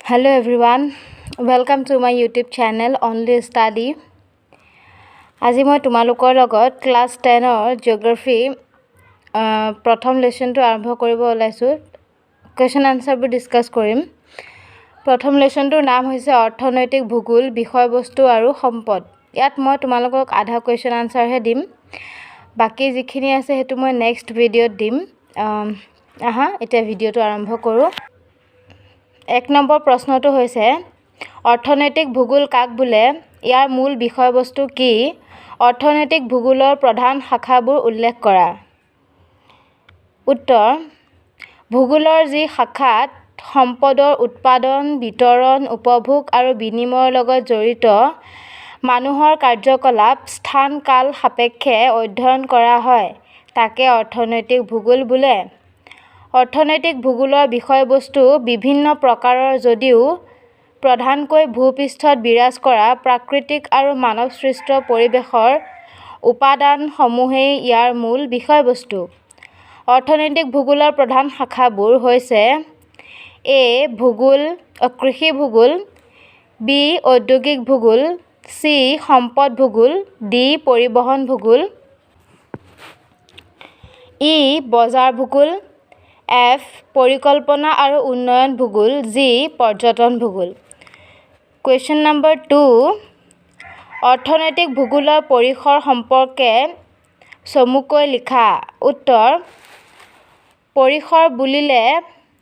Hello everyone, welcome to my YouTube channel Only Study. আজি মই তোমালোকৰ লগত ক্লাছ 10ৰ জিঅ'গ্ৰাফি প্ৰথম লেসনটো আৰম্ভ কৰিব ওলাইছো। কোৱেশ্চন আনসাৰবোৰ ডিসকাস কৰিম। প্ৰথম লেসনটোৰ নাম হৈছে অৰ্থনৈতিক ভূগোল, বিষয়বস্তু আৰু সম্পদ। ইয়াত মই তোমালোকক আধা কোৱেশ্চন আনসাৰ হে দিম। বাকি যিখিনি আছে হেতু মই নেক্সট ভিডিঅ'ত দিম। এতিয়া ভিডিঅ'টো আৰম্ভ কৰো। 1 নম্বৰ প্ৰশ্নটো হৈছে অৰ্থনৈতিক ভূগোল কাক বোলে? ইয়াৰ মূল বিষয়বস্তু কি? অৰ্থনৈতিক ভূগোলৰ প্ৰধান শাখাবোৰ উল্লেখ কৰা। উত্তৰ: ভূগোলৰ যি শাখাত সম্পদৰ উৎপাদন, বিতৰণ, উপভোগ আৰু বিনিময়ৰ লগত জড়িত মানুহৰ কাৰ্যকলাপ স্থান কাল সাপেক্ষে অধ্যয়ন কৰা হয় তাকে অৰ্থনৈতিক ভূগোল বোলে। অৰ্থনৈতিক ভূগোলৰ বিষয়বস্তু বিভিন্ন প্ৰকাৰৰ যদিও প্ৰধানকৈ ভূপৃষ্ঠত বিৰাজ কৰা প্ৰাকৃতিক আৰু মানৱসৃষ্ট পৰিৱেশৰ উপাদানসমূহেই ইয়াৰ মূল বিষয়বস্তু। অৰ্থনৈতিক ভূগোলৰ প্ৰধান শাখাবোৰ হৈছে এ. কৃষি ভূগোল, বি. ঔদ্যোগিক ভূগোল, চি. সম্পদ ভূগোল, ডি. পৰিবহণ ভূগোল, ই. বজাৰ ভূগোল, এফ. পৰিকল্পনা আৰু উন্নয়ন ভূগোল, জি. পৰ্যটন ভূগোল। কুৱেশ্যন নম্বৰ 2, অৰ্থনৈতিক ভূগোলৰ পৰিসৰ সম্পৰ্কে চমুকৈ লিখা। উত্তৰ: পৰিসৰ বুলিলে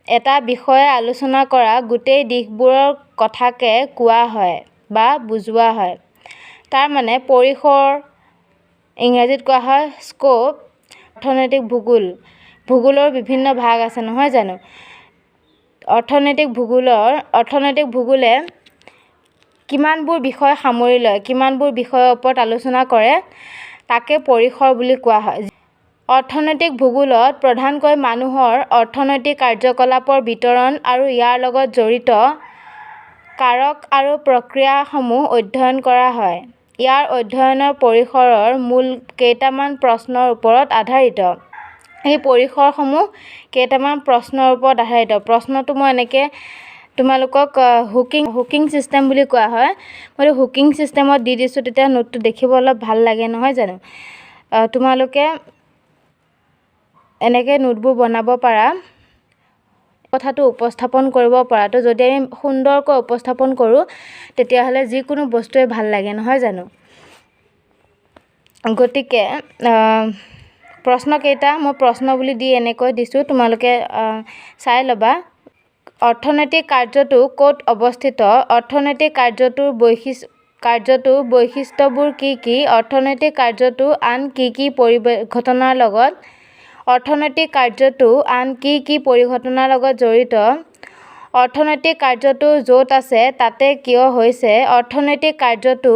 এটা বিষয়ে আলোচনা কৰা গোটেই দিশবোৰৰ কথাকে কোৱা হয় বা বুজোৱা হয়। তাৰ মানে পৰিসৰ ইংৰাজীত কোৱা হয় স্কোপ। অৰ্থনৈতিক ভূগোলৰ বিভিন্ন ভাগ আছে নহয় জানো? অৰ্থনৈতিক ভূগোলে কিমানবোৰ বিষয় সামৰি লয়, কিমানবোৰ বিষয়ৰ ওপৰত আলোচনা কৰে তাকে পৰিসৰ বুলি কোৱা হয়। অৰ্থনৈতিক ভূগোলত প্ৰধানকৈ মানুহৰ অৰ্থনৈতিক কাৰ্যকলাপৰ বিতৰণ আৰু ইয়াৰ লগত জড়িত কাৰক আৰু প্ৰক্ৰিয়াসমূহ অধ্যয়ন কৰা হয়। ইয়াৰ অধ্যয়নৰ পৰিসৰৰ মূল কেইটামান প্ৰশ্নৰ ওপৰত আধাৰিত। এই পৰিসৰসমূহ কেইটামান প্ৰশ্নৰ ওপৰত আধাৰিত। প্ৰশ্নটো মই এনেকৈ তোমালোকক হুকিং চিষ্টেম বুলি কোৱা হয়। মই হুকিং চিষ্টেমত দি দিছোঁ, তেতিয়া নোটটো দেখিব অলপ ভাল লাগে নহয় জানো? তোমালোকে এনেকৈ নোটবোৰ বনাব পাৰা, কথাটো উপস্থাপন কৰিব পাৰা। তো যদি আমি সুন্দৰকৈ উপস্থাপন কৰোঁ তেতিয়াহ'লে যিকোনো বস্তুৱে ভাল লাগে নহয় জানো? গতিকে প্ৰশ্নকেইটা মই প্ৰশ্ন বুলি দি এনেকৈ দিছোঁ, তোমালোকে চাই ল'বা। অৰ্থনৈতিক কাৰ্যটো ক'ত অৱস্থিত? অৰ্থনৈতিক কাৰ্যটোৰ বৈশিষ্ট্যবোৰ কি কি? অৰ্থনৈতিক কাৰ্যটো আন কি কি পৰিঘটনাৰ লগত জড়িত? অৰ্থনৈতিক কাৰ্যটো য'ত আছে তাতে কিয় হৈছে? অৰ্থনৈতিক কাৰ্যটো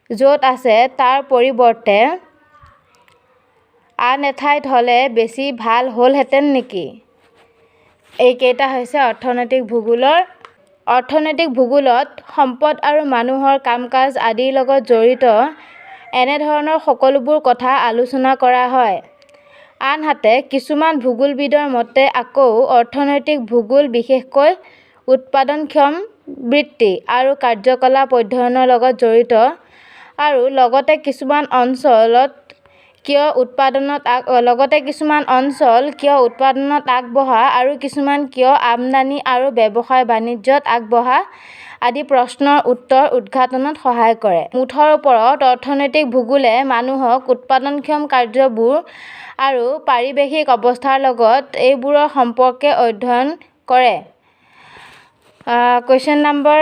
য'ত আছে তাৰ পৰিৱৰ্তে আন এঠাইত হ'লে বেছি ভাল হ'লহেঁতেন নেকি? এইকেইটা হৈছে অৰ্থনৈতিক ভূগোলত সম্পদ আৰু মানুহৰ কাম-কাজ আদিৰ লগত জড়িত এনেধৰণৰ সকলোবোৰ কথা আলোচনা কৰা হয়। আনহাতে কিছুমান ভূগোলবিদৰ মতে আকৌ অৰ্থনৈতিক ভূগোল বিশেষকৈ উৎপাদনক্ষম বৃত্তি আৰু কাৰ্যকলাপ অধ্যয়নৰ লগত জড়িত আৰু লগতে কিছুমান অঞ্চল কিয় উৎপাদনত আগবঢ়া আৰু কিছুমান কিয় আমদানি আৰু ব্যৱসায় বাণিজ্যত আগবঢ়া আদি প্ৰশ্নৰ উত্তৰ উদ্ঘাটনত সহায় কৰে। মুঠৰ ওপৰত অৰ্থনৈতিক ভূগোলে মানুহক উৎপাদনক্ষম কাৰ্যবোৰ আৰু পাৰিৱেশিক অৱস্থাৰ লগত এইবোৰৰ সম্পৰ্কে অধ্যয়ন কৰে। কুৱেশ্যন নম্বৰ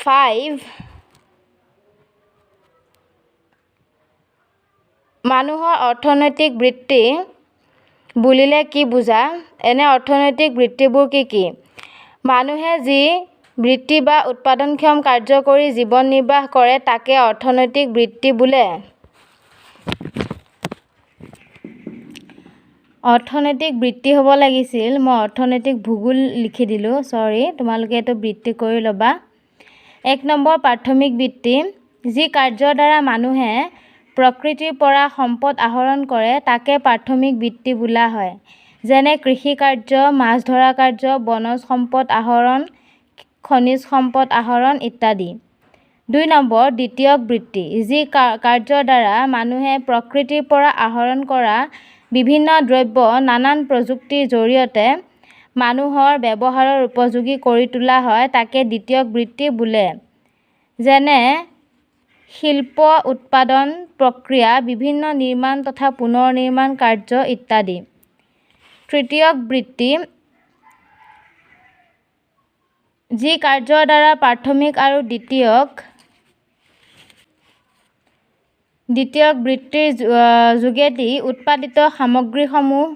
5, মানুহৰ অৰ্থনৈতিক বৃত্তি বুলিলে কি বুজা? এনে অৰ্থনৈতিক বৃত্তিবোৰ কি কি? মানুহে যি বৃত্তি বা উৎপাদনক্ষম কাৰ্য কৰি জীৱন নিৰ্বাহ কৰে তাকে অৰ্থনৈতিক বৃত্তি বোলে। অৰ্থনৈতিক বৃত্তি হ'ব লাগিছিল, মই অৰ্থনৈতিক ভূগোল লিখি দিলোঁ, চৰি। তোমালোকে এইটো বৃত্তি কৰি ল'বা। 1 নম্বৰ প্ৰাথমিক বৃত্তি, যি কাৰ্যৰ দ্বাৰা মানুহে প্ৰকৃতিৰ পৰা সম্পদ আহৰণ কৰে তাকে প্ৰাথমিক বৃত্তি বোলা হয়। যেনে কৃষি কাৰ্য, মাছ ধৰা কাৰ্য, বনজ সম্পদ আহৰণ, খনিজ সম্পদ আহৰণ ইত্যাদি। 2 নম্বৰ দ্বিতীয়ক বৃত্তি, যি কাৰ্যৰ দ্বাৰা মানুহে প্ৰকৃতিৰ পৰা আহৰণ কৰা বিভিন্ন দ্ৰব্য নানান প্ৰযুক্তিৰ জৰিয়তে মানুহৰ ব্যৱহাৰৰ উপযোগী কৰি তোলা হয়, তাকে দ্বিতীয়ক বৃত্তি বোলে। যেনে শিল্প উৎপাদন প্ৰক্ৰিয়া, বিভিন্ন নিৰ্মাণ তথা পুনৰ নিৰ্মাণ কাৰ্য ইত্যাদি। তৃতীয়ক বৃত্তি, যি কাৰ্যৰ দ্বাৰা প্ৰাথমিক আৰু দ্বিতীয়ক বৃত্তিৰ যোগেদি উৎপাদিত সামগ্ৰীসমূহ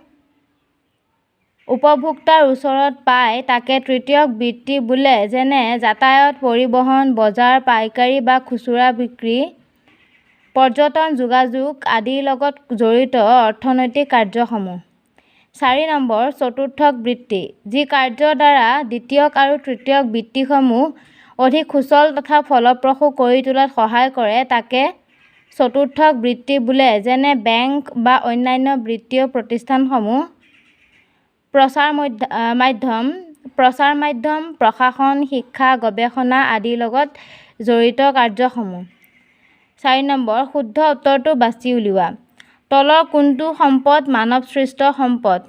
উপভোক্তাৰ ওচৰত পায়, তাকে তৃতীয়ক বৃত্তি বোলে। যেনে যাতায়াত, পৰিবহণ, বজাৰ, পাইকাৰী বা খুচুৰা বিক্ৰী, পৰ্যটন, যোগাযোগ আদিৰ লগত জড়িত অৰ্থনৈতিক কাৰ্যসমূহ। 4 নম্বৰ চতুৰ্থক বৃত্তি, যি কাৰ্যৰ দ্বাৰা দ্বিতীয়ক আৰু তৃতীয়ক বৃত্তিসমূহ অধিক সুচল তথা ফলপ্ৰসূ কৰি তোলাত সহায় কৰে, তাকে চতুৰ্থক বৃত্তি বোলে। যেনে বেংক বা অন্যান্য বিত্তীয় প্ৰতিষ্ঠানসমূহ, প্ৰচাৰ মাধ্যম, প্ৰশাসন, শিক্ষা, গৱেষণা আদিৰ লগত জড়িত কাৰ্যসমূহ। 4 নম্বৰ শুদ্ধ উত্তৰটো বাছি উলিওৱা। তলৰ কোনটো সম্পদ মানৱ সৃষ্ট সম্পদ?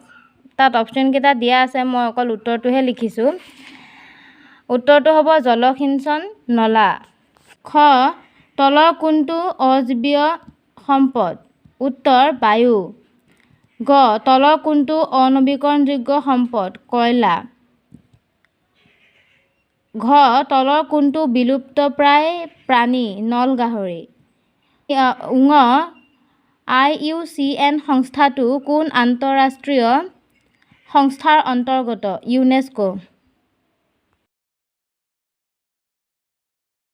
তাত অপশ্যনকেইটা দিয়া আছে, মই অকল উত্তৰটোহে লিখিছোঁ। উত্তৰটো হ'ব জলসিঞ্চন নলা। খ, তলৰ কোনটো অজীৱীয় সম্পদ? উত্তৰ বায়ু। গ, তলৰ কোনটো অনৱীকৰণযোগ্য সম্পদ? কয়লা। ঘ, তলৰ কোনটো বিলুপ্তপ্ৰায় প্ৰাণী? নলগাহৰি। ঙ, IUCN সংস্থাটো কোন আন্তঃৰাষ্ট্ৰীয় সংস্থাৰ অন্তৰ্গত? ইউনেস্কো।